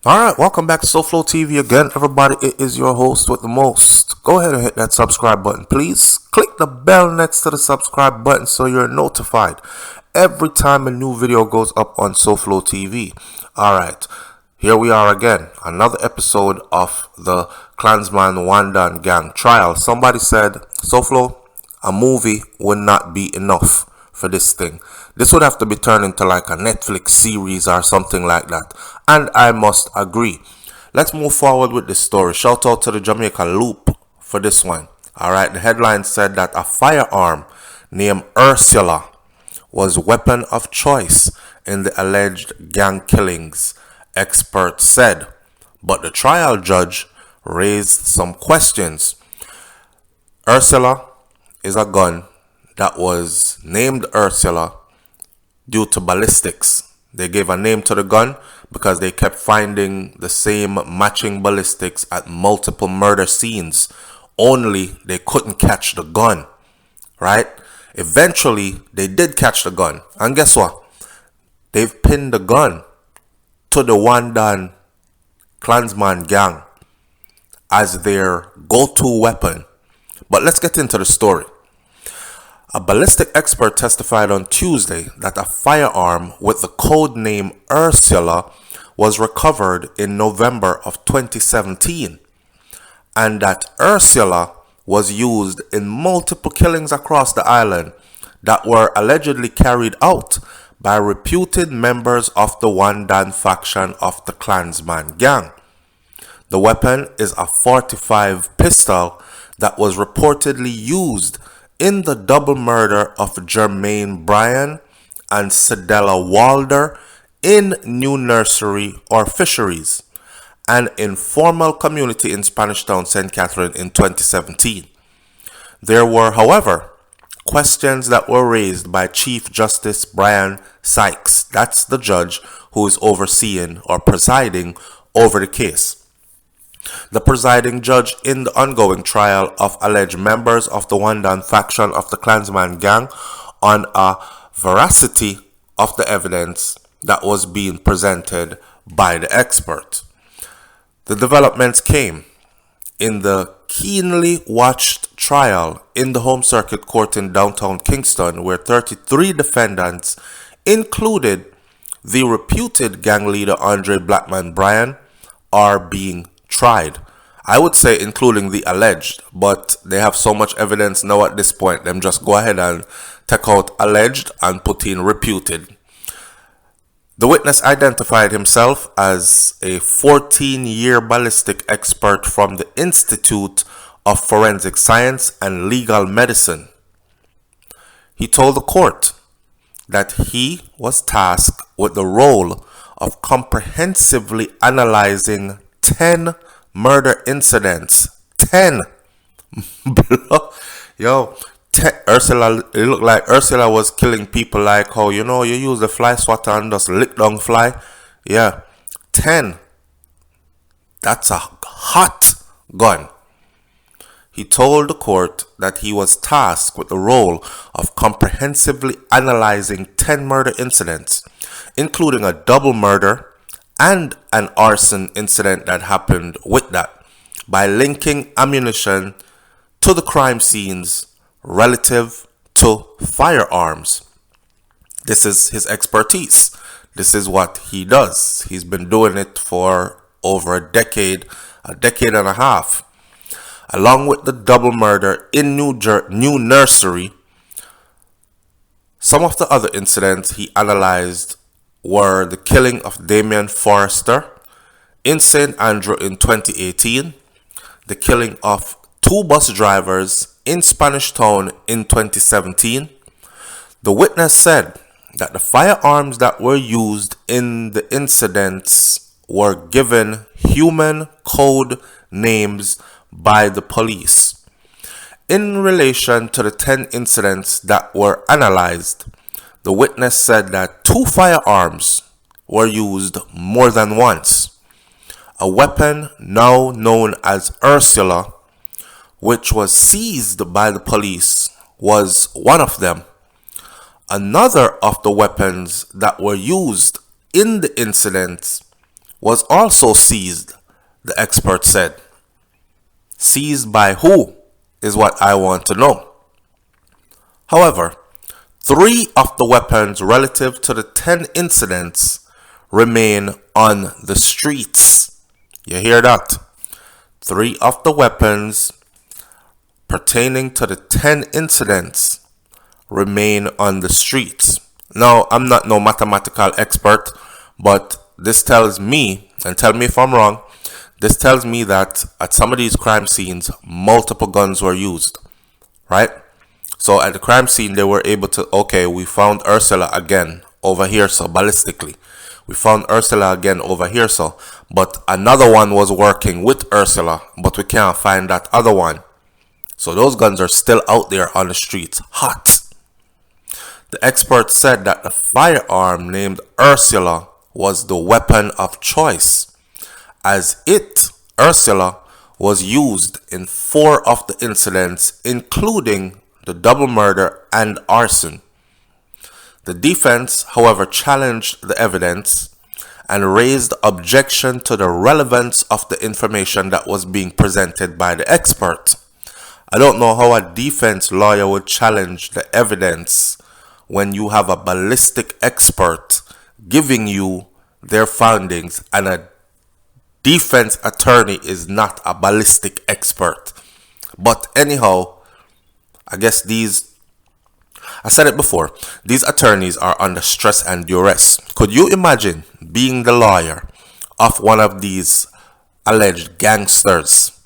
Alright, welcome back to SouFLoTV again, everybody. It is your host with the most. Go ahead and hit that subscribe button, please. Click the bell next to the subscribe button so you're notified every time a new video goes up on SouFLoTV. Alright, here we are again. Another episode of the Clansman Wandan gang trial. Somebody said, SouFlo, a movie would not be enough for this thing. This would have to be turned into like a Netflix series or something like that. And I must agree. Let's move forward with this story. Shout out to the Jamaica Loop for this one. Alright, the headline said that a firearm named Ursula was weapon of choice in the alleged gang killings, experts said. But the trial judge raised some questions. Ursula is a gun that was named Ursula due to ballistics. They gave a name to the gun because they kept finding the same matching ballistics at multiple murder scenes. Only they couldn't catch the gun, right? Eventually, they did catch the gun. And guess what? They've pinned the gun to the Wandan Clansman gang as their go-to weapon. But let's get into the story. A ballistic expert testified on Tuesday that a firearm with the code name Ursula was recovered in November of 2017 and that Ursula was used in multiple killings across the island that were allegedly carried out by reputed members of the Wandan faction of the Clansman gang. The weapon is a .45 pistol that was reportedly used in the double murder of Jermaine Bryan and Cedella Walder in New Nursery or Fisheries, an informal community in Spanish Town, St. Catherine in 2017. There were, however, questions that were raised by Chief Justice Brian Sykes. That's the judge who is overseeing or presiding over the case. The presiding judge in the ongoing trial of alleged members of the Wandan faction of the Clansman gang on a veracity of the evidence that was being presented by the expert. The developments came in the keenly watched trial in the Home Circuit Court in downtown Kingston, where 33 defendants, included the reputed gang leader Andre Blackman Bryan, are being tried. I would say including the alleged, but they have so much evidence now at this point, them just go ahead and take out alleged and put in reputed. The witness identified himself as a 14-year ballistic expert from the Institute of Forensic Science and Legal Medicine. He told the court that he was tasked with the role of comprehensively analyzing 10 murder incidents. 10. Yo, 10. Ursula, it looked like Ursula was killing people like how, you use the fly swatter and just lick down fly. Yeah, 10. That's a hot gun. He told the court that he was tasked with the role of comprehensively analyzing 10 murder incidents, including a double murder and an arson incident that happened with that, by linking ammunition to the crime scenes relative to firearms. This is his expertise. This is what he does. He's been doing it for over a decade and a half. Along with the double murder in New Nursery, some of the other incidents he analyzed were the killing of Damian Forrester in St. Andrew in 2018, the killing of 2 bus drivers in Spanish Town in 2017. The witness said that the firearms that were used in the incidents were given human code names by the police. In relation to the 10 incidents that were analyzed, the witness said that 2 firearms were used more than once. A weapon now known as Ursula, which was seized by the police, was one of them. Another of the weapons that were used in the incidents was also seized, the expert said. Seized by who is what I want to know. However, 3 of the weapons relative to the 10 incidents remain on the streets. You hear that? 3 of the weapons pertaining to the 10 incidents remain on the streets. Now, I'm not no mathematical expert, but this tells me, and tell me if I'm wrong, this tells me that at some of these crime scenes, multiple guns were used, right? So at the crime scene, they were able to, okay, we found Ursula again over here, so ballistically. We found Ursula again over here, so. But another one was working with Ursula, but we can't find that other one. So those guns are still out there on the streets, hot. The expert said that the firearm named Ursula was the weapon of choice, as it, Ursula, was used in 4 of the incidents, including the double murder and arson. The defense, however, challenged the evidence and raised objection to the relevance of the information that was being presented by the expert. I don't know how a defense lawyer would challenge the evidence when you have a ballistic expert giving you their findings and a defense attorney is not a ballistic expert. But anyhow, I guess I said it before, these attorneys are under stress and duress. Could you imagine being the lawyer of one of these alleged gangsters,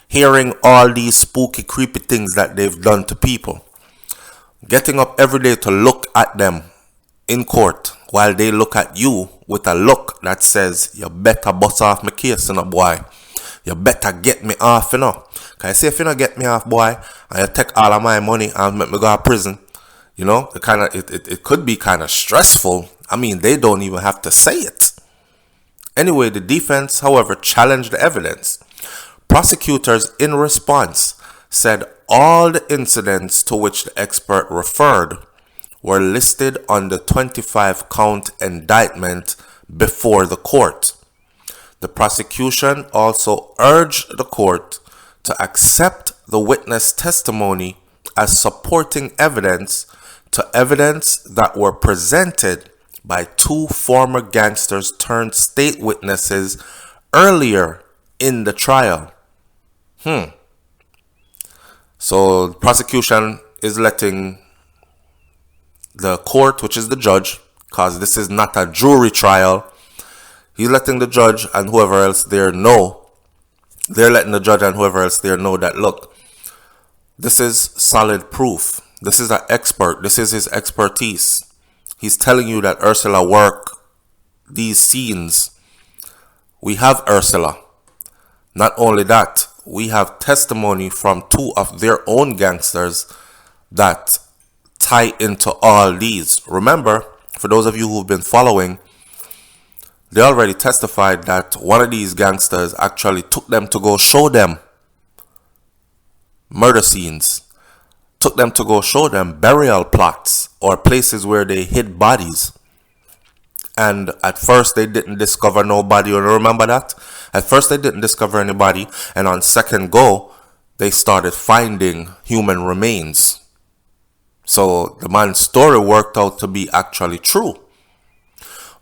hearing all these spooky, creepy things that they've done to people, getting up every day to look at them in court while they look at you with a look that says, you better bust off my case, boy. You better get me off, Can I say if you don't get me off, boy, and you take all of my money and make me go to prison, it could be kind of stressful. I mean, they don't even have to say it. Anyway, the defense, however, challenged the evidence. Prosecutors, in response, said all the incidents to which the expert referred were listed on the 25-count indictment before the court. The prosecution also urged the court to accept the witness testimony as supporting evidence to evidence that were presented by 2 former gangsters turned state witnesses earlier in the trial. So the prosecution is letting the court, which is the judge, because this is not a jury trial, he's letting the judge and whoever else there know, they're letting the judge and whoever else there know that, look, this is solid proof. This is an expert. This is his expertise. He's telling you that Ursula worked these scenes. We have Ursula. Not only that, we have testimony from 2 of their own gangsters that tie into all these. Remember, for those of you who've been following, they already testified that one of these gangsters actually took them to go show them murder scenes, took them to go show them burial plots or places where they hid bodies. And at first they didn't discover nobody. You remember that? At first they didn't discover anybody, and on second go they started finding human remains. So the man's story worked out to be actually true.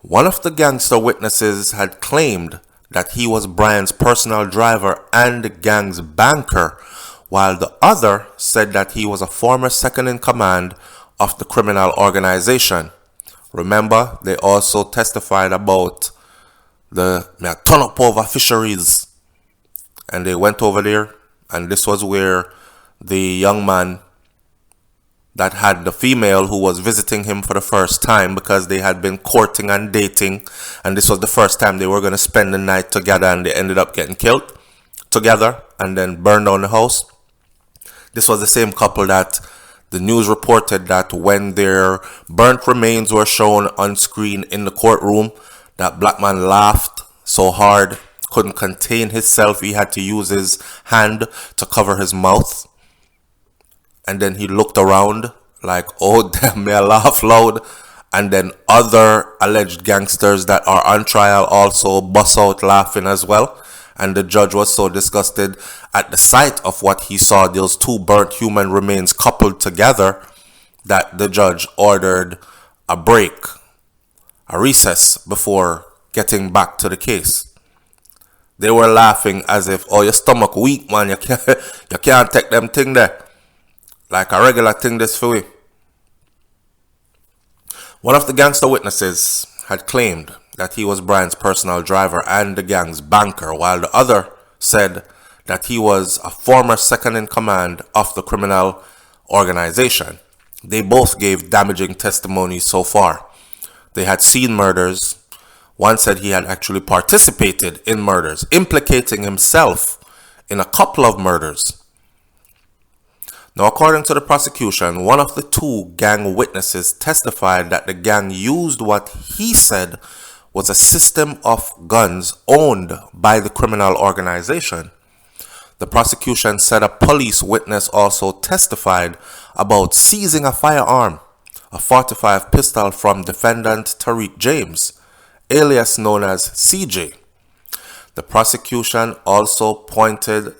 One of the gangster witnesses had claimed that he was Brian's personal driver and the gang's banker, while the other said that he was a former second in command of the criminal organization. Remember, they also testified about the ton up over fisheries, and they went over there, and this was where the young man that had the female who was visiting him for the first time, because they had been courting and dating, and this was the first time they were going to spend the night together, and they ended up getting killed together and then burned down the house. This was the same couple that the news reported that when their burnt remains were shown on screen in the courtroom, that black man laughed so hard, couldn't contain himself. He had to use his hand to cover his mouth. And then he looked around like, oh damn, me I laugh loud. And then other alleged gangsters that are on trial also bust out laughing as well. And the judge was so disgusted at the sight of what he saw, those two burnt human remains coupled together, that the judge ordered a break, a recess, before getting back to the case. They were laughing as if, oh, your stomach weak, man. You can't take them thing there. Like a regular thing this for we. One of the gangster witnesses had claimed that he was Brian's personal driver and the gang's banker, while the other said that he was a former second in command of the criminal organization. They both gave damaging testimony so far. They had seen murders. One said he had actually participated in murders, implicating himself in a couple of murders. Now, according to the prosecution, one of the two gang witnesses testified that the gang used what he said was a system of guns owned by the criminal organization. The prosecution said a police witness also testified about seizing a firearm, a .45 pistol from defendant Tariq James, alias known as CJ. The prosecution also pointed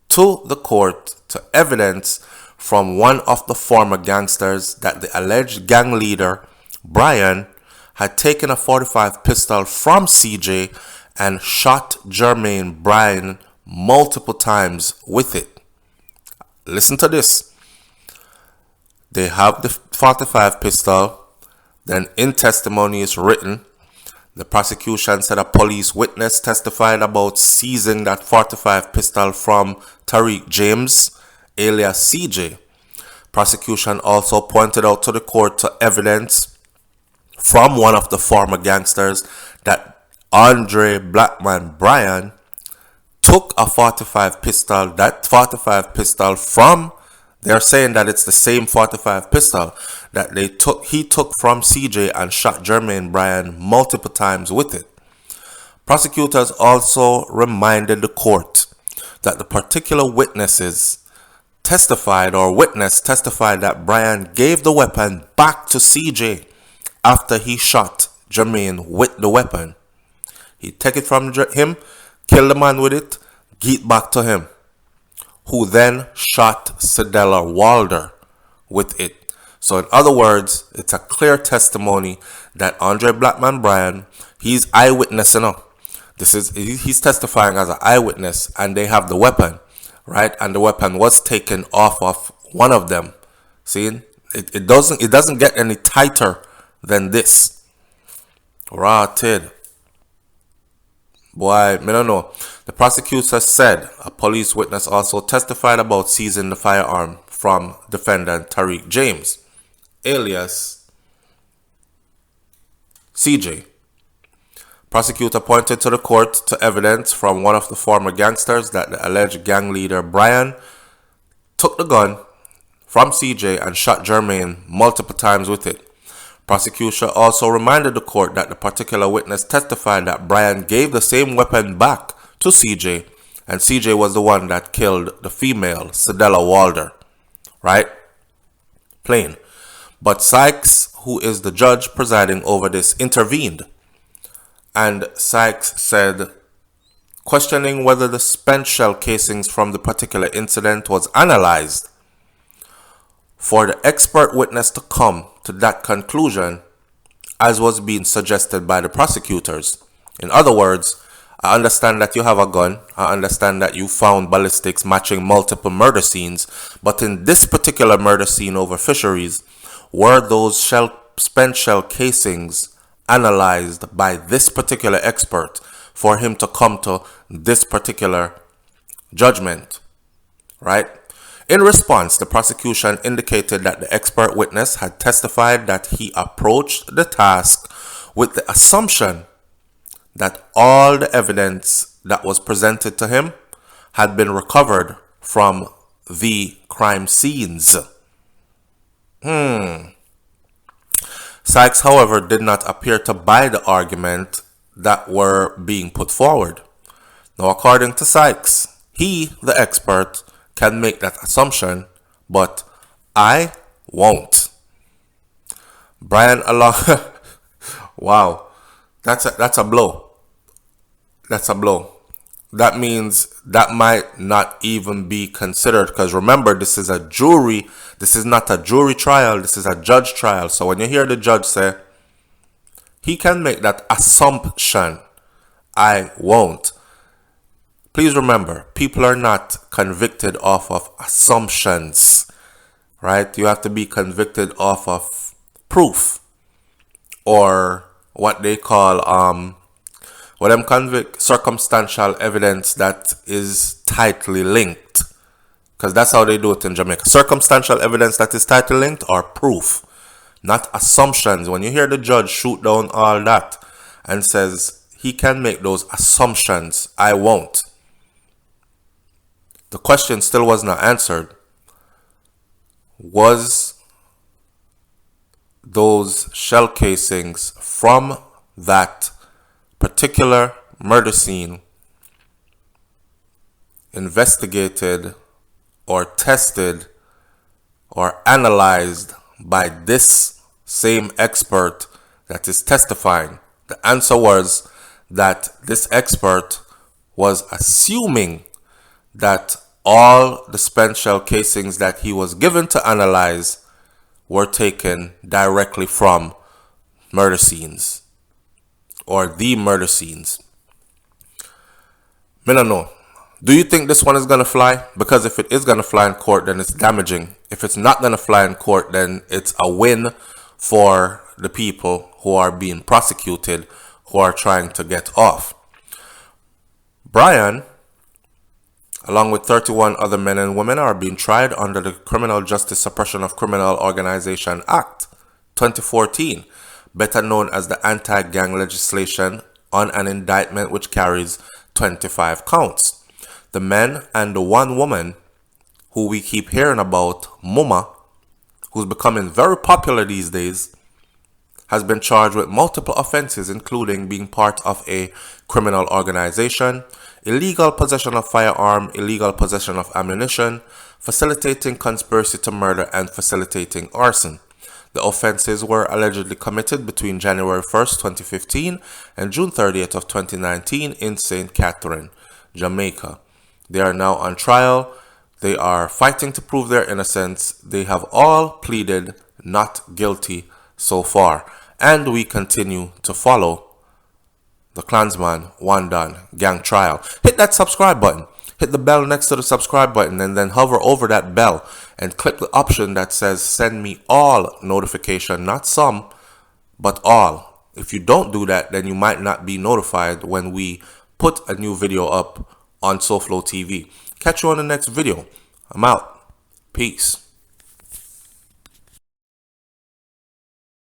to the court to evidence from one of the former gangsters that the alleged gang leader, Brian, had taken a .45 pistol from CJ and shot Jermaine Brian multiple times with it. Listen to this. They have the .45 pistol. Then in testimony is written, the prosecution said a police witness testified about seizing that .45 pistol from Tariq James, alias CJ. Prosecution also pointed out to the court to evidence from one of the former gangsters that Andre Blackman Brian took a .45 pistol, that .45 pistol from, they're saying that it's the same .45 pistol that he took from CJ and shot Jermaine Brian multiple times with it. Prosecutors also reminded the court that the particular witnesses testified that Brian gave the weapon back to CJ after he shot Jermaine with the weapon. He take it from him, kill the man with it, get back to him, who then shot Cedella Walder with it. So in other words, it's a clear testimony that Andre Blackman Brian, he's eyewitness, he's testifying as an eyewitness, and they have the weapon, right? And the weapon was taken off of one of them. See, it doesn't get any tighter than this. Rotted. Boy, I don't know. The prosecutor said a police witness also testified about seizing the firearm from defendant Tariq James, alias CJ. Prosecutor pointed to the court to evidence from one of the former gangsters that the alleged gang leader Brian took the gun from CJ and shot Jermaine multiple times with it. Prosecution also reminded the court that the particular witness testified that Brian gave the same weapon back to CJ, and CJ was the one that killed the female, Cedella Walder. Right? Plain. But Sykes, who is the judge presiding over this, intervened. And Sykes said, questioning whether the spent shell casings from the particular incident was analyzed. For the expert witness to come to that conclusion, as was being suggested by the prosecutors. In other words, I understand that you have a gun. I understand that you found ballistics matching multiple murder scenes. But in this particular murder scene over fisheries, were those spent shell casings analyzed by this particular expert for him to come to this particular judgment? Right? In response, the prosecution indicated that the expert witness had testified that he approached the task with the assumption that all the evidence that was presented to him had been recovered from the crime scenes. Sykes, however, did not appear to buy the argument that were being put forward. Now, according to Sykes, he, the expert, can make that assumption, but I won't. Brian along. Wow, that's a blow. That's a blow. That means that might not even be considered, because remember, this is a jury. This is not a jury trial. This is a judge trial. So when you hear the judge say, he can make that assumption, I won't. Please remember, people are not convicted off of assumptions, right? You have to be convicted off of proof, or what they call circumstantial evidence that is tightly linked, because that's how they do it in Jamaica. Circumstantial evidence that is tightly linked, or proof, not assumptions. When you hear the judge shoot down all that and says he can make those assumptions, I won't. The question still was not answered. Was those shell casings from that particular murder scene investigated or tested or analyzed by this same expert that is testifying? The answer was that this expert was assuming that all the spent shell casings that he was given to analyze were taken directly from murder scenes, or the murder scenes. I don't know. Do you think this one is going to fly? Because if it is going to fly in court, then it's damaging. If it's not going to fly in court, then it's a win for the people who are being prosecuted, who are trying to get off. Brian, along with 31 other men and women, are being tried under the Criminal Justice Suppression of Criminal Organization Act 2014, better known as the anti-gang legislation, on an indictment which carries 25 counts. The men and the one woman who we keep hearing about, Muma, who's becoming very popular these days, has been charged with multiple offenses, including being part of a criminal organization, illegal possession of firearm, illegal possession of ammunition, facilitating conspiracy to murder, and facilitating arson. The offenses were allegedly committed between January 1st, 2015 and June 30th of 2019 in St. Catherine, Jamaica. They are now on trial. They are fighting to prove their innocence. They have all pleaded not guilty so far. And we continue to follow the Clansman Wandan gang trial. Hit that subscribe button. Hit the bell next to the subscribe button, and then hover over that bell and click the option that says send me all notification, not some, but all. If you don't do that, then you might not be notified when we put a new video up on SouFLoTV. Catch you on the next video. I'm out. Peace.